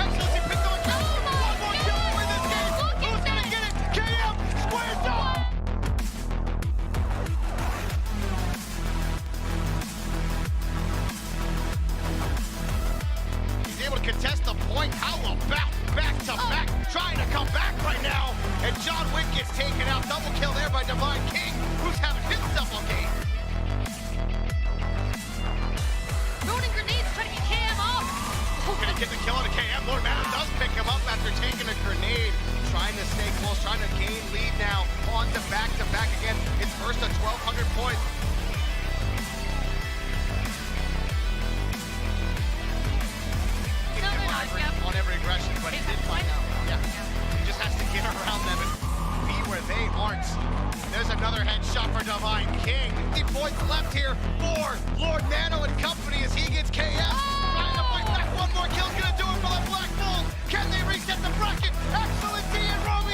Excellency picks on kill. One more kill to win this game. Who's going to get it? KM squares up. He's able to contest the point. How about back-to-back? Trying to come back right now. And John Wick gets taken out. Double kill there by Divine King, who's having himself a game. Throwing grenades, trying to get KM off. Gonna get the kill on a KM. Lord Mano does pick him up after taking a grenade. Trying to stay close, trying to gain lead now. On to back-to-back again. It's first to 1,200 points. On every aggression, but he did find out. Yeah. He just has to get around them and be where they aren't. There's another headshot for Divine King. 50 points left here for Lord Mano and company as he gets KM. Trying to fight back one One more kill's gonna do it for the Black Bulls. Can they reset the bracket? Excellency and Romeo